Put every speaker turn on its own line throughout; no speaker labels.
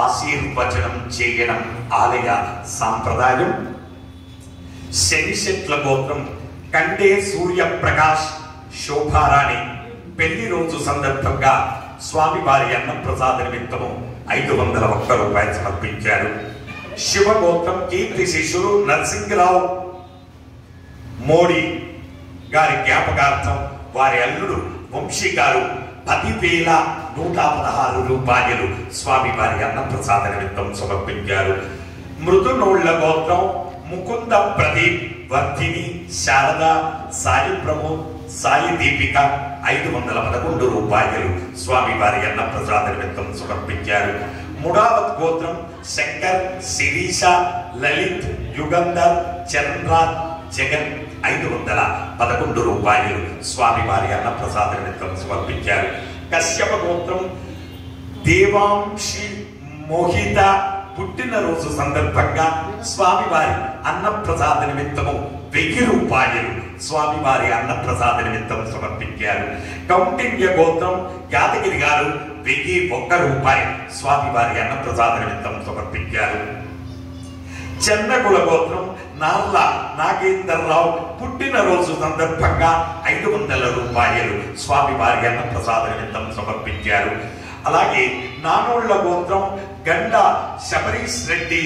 ఆశీర్వచనం చేయడం ఆలయ సాంప్రదాయం. శనిశెట్ల గోత్రం కండే సూర్యప్రకాష్ శోభారాణి పెళ్లి రోజు సందర్భంగా స్వామివారి అన్నప్రసాద నిమిత్తము 501 రూపాయలు సమర్పించారు. శివగోత్రం కీర్తి శిష్యులు నరసింహరావు మోడీ గారి జ్ఞాపకార్థం వారి అల్లుడు వంశీ గారు 10,116 రూపాయలు స్వామివారి అన్నప్రసాద నిమిత్తం సమర్పించారు. మృదునోళ్ల గోత్రం ముకుంద ప్రదీప్ వర్ధిని శారద సాయి ప్రమోద్ సాయి దీపిక 511 రూపాయలు స్వామివారి అన్నప్రసాద నిమిత్తం సమర్పించారు. ముడావత్ గోత్రం శంకర్ శిరీష లలిత్ యుగంధర్ చరణ్రాజ్ జగన్ 511 రూపాయలు స్వామివారి అన్నప్రసాద నిమిత్తం సమర్పించారు. కశ్యప గోత్రం దేవాంశి మోహిత పుట్టినరోజు సందర్భంగా స్వామివారి అన్నప్రసాద నిమిత్తము 1000 రూపాయలు స్వామివారి అన్నప్రసాద నిమిత్తం సమర్పించారు. కౌంటిన్య గోత్రం యాదగిరి గారు 1001 రూపాయి స్వామివారి అన్నప్రసాద నిమిత్తం సమర్పించారు. చెన్నకుల గోత్రం నార్ల నాగేంద్రరావు పుట్టినరోజు సందర్భంగా 500 రూపాయలు స్వామివారి అన్నప్రసాద నిమిత్తం సమర్పించారు. అలాగే నానోళ్ల గోత్రం గండ శబరీష్ రెడ్డి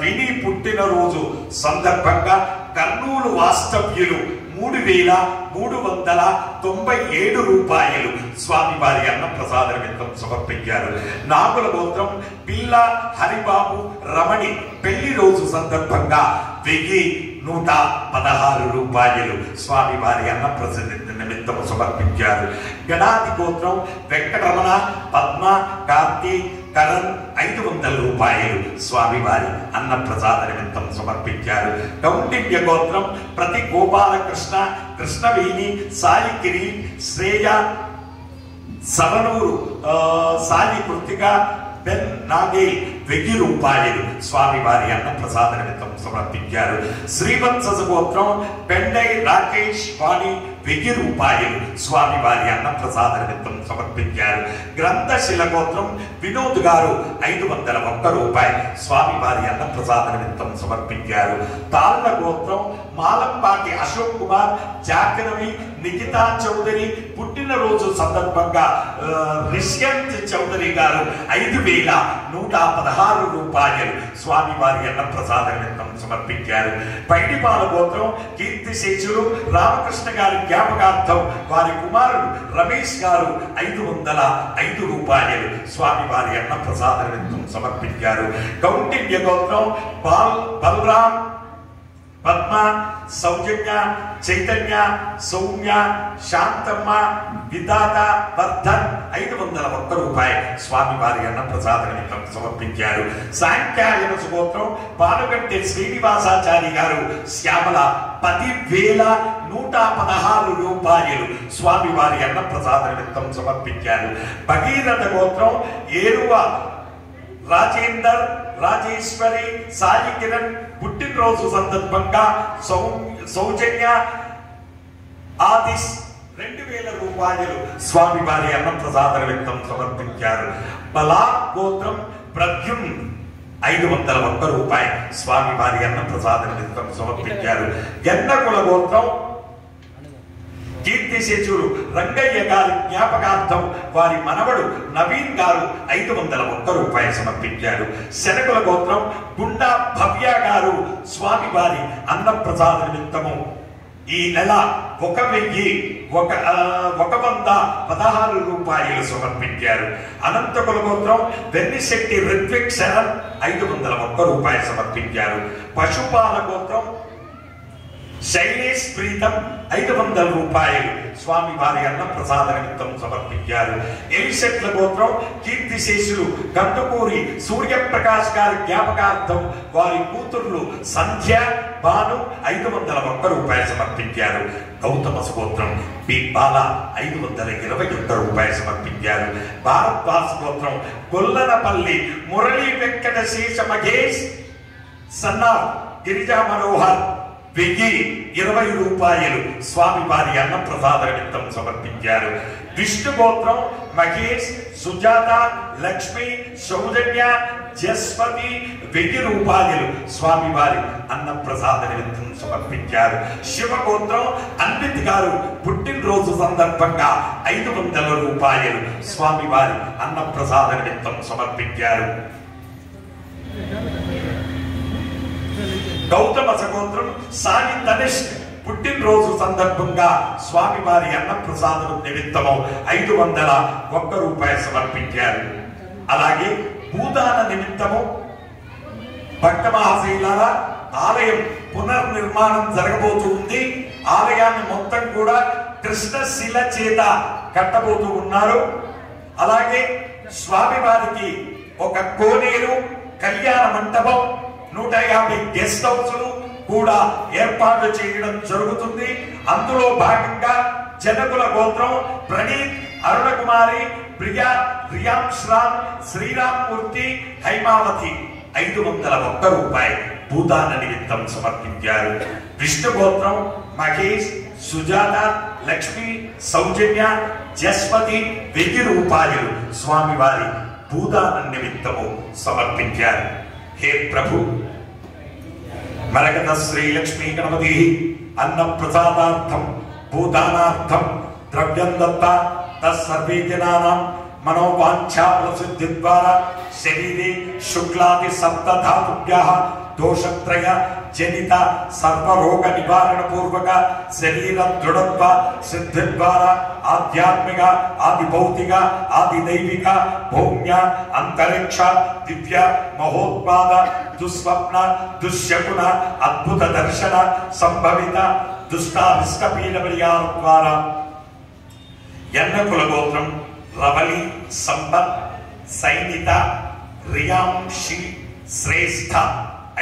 విని పుట్టినరోజు సందర్భంగా కర్నూలు వాస్తవ్యులు 3,397 రూపాయలు స్వామివారి అన్నప్రసాద నిమిత్తం సమర్పించారు. నాగుల గోత్రం పిల్ల హరిబాబు రమణి పెళ్లి రోజు సందర్భంగా 1,116 రూపాయలు స్వామివారి అన్నప్రసాద నిమిత్తం సమర్పించారు. గణాది గోత్రం వెంకటరమణ పద్మ కార్తీ కరణ్ 500 రూపాయలు స్వామివారి అన్నప్రసాద నిమిత్తం సమర్పించారు. కౌండిన్య గోత్రం ప్రతి గోపాలకృష్ణ కృష్ణవేణి సాయి గిరి శ్రేయ సవనూరు సాయి కృతిక బెన్ నాగే 1000 రూపాయలు స్వామివారి అన్నప్రసాద నిమిత్తం సమర్పించారు. శ్రీవత్స గోత్రం పెండై రాకేష్ వాణి 1000 రూపాయలు స్వామివారి అన్నప్రసాద నిమిత్తం సమర్పించారు. గ్రంథశిల గోత్రం వినోద్ గారు 501 రూపాయలు స్వామివారి అన్నప్రసాద నిమిత్తం సమర్పించారు. తాళ్ళ గోత్రం మాలంపాటి అశోక్ కుమార్ జాహ్నవి నిఖితా చౌదరి పుట్టినరోజు సందర్భంగా రిష్యంత్ చౌదరి గారు 5,116 రూపాయలు స్వామివారి అన్నప్రసాద నిమిత్తం సమర్పించారు. పైడిపాల గోత్రం కీర్తి శేషులు రామకృష్ణ గారి జ్ఞాపకార్థం వారి కుమారుడు రమేష్ గారు 505 రూపాయలు స్వామివారి అన్నప్రసాద నిమిత్తం సమర్పించారు. కౌంటిన్య గోత్రం బలరాం పద్మ సౌజన్య చైతన్య సౌమ్య శాంతమ్మ విధాత వర్ధన్ 501 రూపాయలు స్వామివారి అన్నప్రసాద నిమిత్తం సమర్పించారు. సాంఖ్యాయన గోత్రం పానుగంటి శ్రీనివాసాచారి గారు శ్యామల 10,116 రూపాయలు స్వామివారి అన్నప్రసాద నిమిత్తం సమర్పించారు. భగీరథ గోత్రం ఏరువ రాజేందర్ రాజేశ్వరి సాయి కిరణ్ పుట్టినరోజు సందర్భంగా సౌజన్య ఆదిశ్ 2,000 రూపాయలు స్వామివారి అన్నప్రసాద నిమిత్తం సమర్పించారు. బలా గోత్రం ప్రద్యుమ్ 501 రూపాయలు స్వామివారి అన్నప్రసాద నిమిత్తం సమర్పించారు. ఎన్నకుల గోత్రం కీర్తి శేషులు రంగయ్య గారి జ్ఞాపకార్థం వారి మనవడు నవీన్ గారు 501 రూపాయలు సమర్పించారు. శనకుల గోత్రం గుండా భవ్య గారు స్వామివారి అన్నప్రసాద నిమిత్తము ఈ నెల 1,116 రూపాయలు సమర్పించారు. అనంతకుల గోత్రం వెన్నిశెట్టి రిత్విక్ శరణ్ 501 రూపాయలు సమర్పించారు. పశుపాల గోత్రం శైలేష్ ప్రీతం 500 రూపాయలు స్వామివారి అన్నప్రసాద నిమిత్తం సమర్పించారు. ఎలిశెట్ల గోత్రం కీర్తి శేషులు కందుకూరి సూర్యప్రకాష్ గారి జ్ఞాపకార్థం వారి కూతుర్లు సంధ్య భాను 501 రూపాయలు సమర్పించారు. గౌతమ గోత్రం పి బాల 521 రూపాయలు సమర్పించారు. భారద్వాజ్ గోత్రం గొల్లనపల్లి మురళీ వెంకట శేష మహేష్ సన్నా గిరిజా మనోహర్ 1020 రూపాయలు స్వామివారి అన్నప్రసాద నిమిత్తం సమర్పించారు. విష్ణు గోత్రం మహేష్, సుజాత, లక్ష్మి, సౌజన్య, జస్వతి 1000 రూపాయలు స్వామివారి అన్నప్రసాద నిమిత్తం సమర్పించారు. శివగోత్రం అన్విత్ గారు పుట్టినరోజు సందర్భంగా 500 రూపాయలు స్వామివారి అన్నప్రసాద నిమిత్తం సమర్పించారు. గౌతమ సగోత్రం సాయి తనిష్ పుట్టినరోజు సందర్భంగా స్వామివారి అన్నప్రసాదం నిమిత్తము 501 రూపాయలు సమర్పించారు. అలాగే భూదాన నిమిత్తము భక్త మహాశైలాల ఆలయం పునర్నిర్మాణం జరగబోతూ ఉంది. ఆలయాన్ని మొత్తం కూడా కృష్ణశిల చేత కట్టబోతూ ఉన్నారు. అలాగే స్వామివారికి ఒక కోనేరు, కళ్యాణ మంటపం, 150 గెస్ట్ హౌస్లు కూడా ఏర్పాటు చేయడం జరుగుతుంది. అందులో భాగంగా జనకుల గోత్రం ప్రణీత్, అరుణకుమారి, ప్రియా, రియాంశ్రామ్, శ్రీరామ్మూర్తి, హైమావతి 501 రూపాయలు భూదాన నిమిత్తం సమర్పించారు. విష్ణు గోత్రం మహేష్, సుజాత, లక్ష్మి, సౌజన్య, జస్వతి 1000 రూపాయలు స్వామివారి భూదాన నిమిత్తము సమర్పించారు. హే ప్రభు, మరకత శ్రీ లక్ష్మీ గణపతి అన్నప్రసాదార్థం భూదానార్థం ద్రవ్యం దత్త తత్సర్వే జనానాం మనోవాంఛా ప్రసిద్ధి ద్వారా శరీరే శుక్లాది సప్తధాతుభ్యః దోషత్రయ జనిత సర్వరోగ నివారణ పూర్వక శరీర దృఢత్వ సిద్ధి ద్వారా ఆధ్యాత్మిక, ఆది భౌతిక, ఆది దైవిక, భౌమ్య, అంతరిక్ష, దివ్య, మహోత్పాద, దుస్వప్న, దుశ్శకున, అద్భుత దర్శన సంభవిత దుష్టాభిష్టపీడ పరిహారం ద్వారా యన్నకుల గోత్రం రవలి, సంపత్, సైనిత, రియాంశి, శ్రేష్ఠ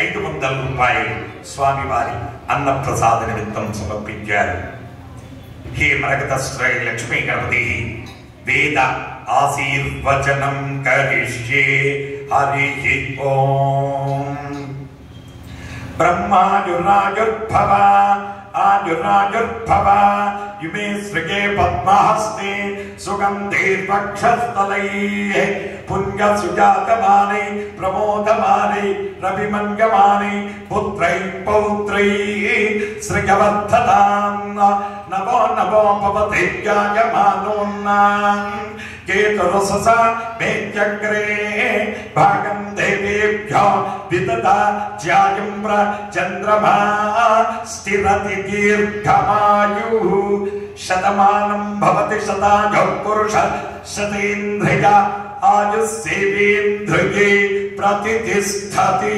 500 రూపాయలు స్వామివారి అన్నప్రసాద నిమిత్తం సమర్పించారు. హే మరకత శ్రీ లక్ష్మీ గణపతి వేద ఆశీర్వచనం కరిష్యే. హరి ఓం. బ్రహ్మాజురాజుర్భవ ఆజురాజుర్భవ యుమే శ్రీకే పద్మహస్తే సుగంధైర్వక్షస్థలైః పుణ్య సుజాతమానై ప్రమోదమానై రవిమంగమానై పుత్రైః పౌత్రైః శ్రియవర్ధతాం. నమో నమో భవతే జాయమానోన్నాం కేతురససా మేచక్రే భాగం దేవేభ్యో విదదా జ్యాయంబ్ర చంద్రమా స్థిరతి దీర్ఘమాయుః శతమానం భవతి శతాయో పురుష శతేంద్రియ ఆయుస్సేవేంద్రియే ప్రతిష్ఠతి.